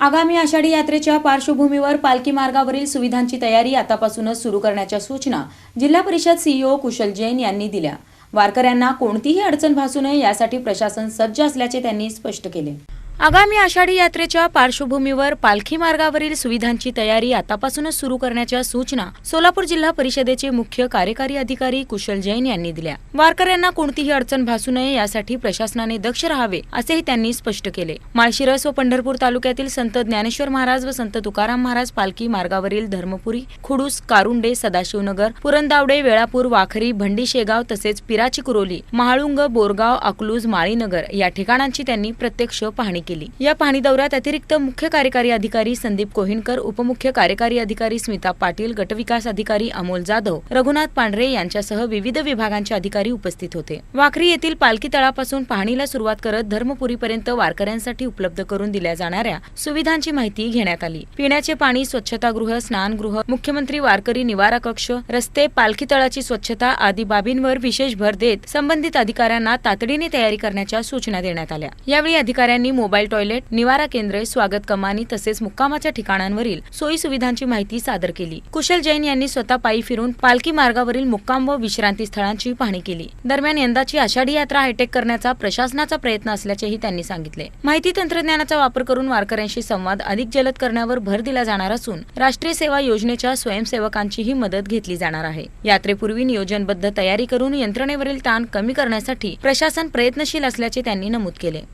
आगामी आषाढी यात्रेच्या पार्श्वभूमीवर पालखी मार्गावरील सुविधांची तयारी आतापासूनच सुरू करण्याच्या सूचना जिल्हा परिषद सीईओ कुशल जैन यांनी दिल्या। वारकऱ्यांना कोणतीही अडचण भासू नये यासाठी प्रशासन सज्ज असल्याचे त्यांनी स्पष्ट केले। आगामी आषाढी यात्रेच्या पार्श्वभूमीवर पालखी मार्गावरील सुविधांची तयारी आतापासूनच सुरू करण्याच्या सूचना सोलापूर जिल्हा परिषदेचे मुख्य कार्यकारी अधिकारी कुशल जैन यांनी दिल्या। वारकऱ्यांना कोणतीही अडचण भासू नये यासाठी प्रशासनाने दक्ष राहावे असेही त्यांनी स्पष्ट केले। माळशिरस व पंढरपूर तालुक्यातील संत ज्ञानेश्वर महाराज व संत तुकाराम महाराज पालखी मार्गावरील धर्मपुरी, खुडूस, कारुंडे, सदाशिवनगर, पुरंदावडे, वेळापूर, वाखरी, भंडी शेगाव तसेच पिराची कुरोली, महाळुंग, बोरगाव, अकलूज, माळीनगर या ठिकाणांची त्यांनी प्रत्यक्ष पाहणी केली। या पाहणी दौऱ्यात अतिरिक्त मुख्य कार्यकारी अधिकारी संदीप कोहिनकर, उपमुख्य कार्यकारी अधिकारी स्मिता पाटील, गटविकास अधिकारी अमोल जाधव, रघुनाथ पांढरे यांच्यासह विविध विभागांचे अधिकारी उपस्थित होते। वाखरी येथील पालखी तळापासून पाहणीला सुरुवात करत धर्मपुरीपर्यंत वारकऱ्यांसाठी उपलब्ध करून दिल्या जाणाऱ्या सुविधांची माहिती घेण्यात आली। पिण्याचे पाणी, स्वच्छतागृह, स्नानगृह, मुख्यमंत्री वारकरी निवारा कक्ष, रस्ते, पालखी तळाची स्वच्छता आदी बाबींवर विशेष भर देत संबंधित अधिकाऱ्यांना तातडीने तयारी करण्याच्या सूचना देण्यात आल्या। यावेळी अधिकाऱ्यांनी मोबाईल टॉयलेट, निवारा केंद्रे, स्वागत कमानी तसेच मुक्कामाच्या ठिकाणांवरील सोयी सुविधांची माहिती सादर केली। कुशल जैन यांनी स्वतः पायी फिरून पालखी मार्गावरील मुक्काम व विश्रांती स्थळांची पाहणी केली। दरम्यान यंदाची आषाढी यात्रा हायटेक करण्याचा प्रशासनाचा प्रयत्न असल्याचेही त्यांनी सांगितले। माहिती तंत्रज्ञानाचा वापर करून वारकऱ्यांशी संवाद अधिक जलद करण्यावर भर दिला जाणार असून राष्ट्रीय सेवा योजनेच्या स्वयंसेवकांचीही मदत घेतली जाणार आहे। यात्रेपूर्वी नियोजनबद्ध तयारी करून यंत्रणेवरील ताण कमी करण्यासाठी प्रशासन प्रयत्नशील असल्याचे त्यांनी नमूद केले।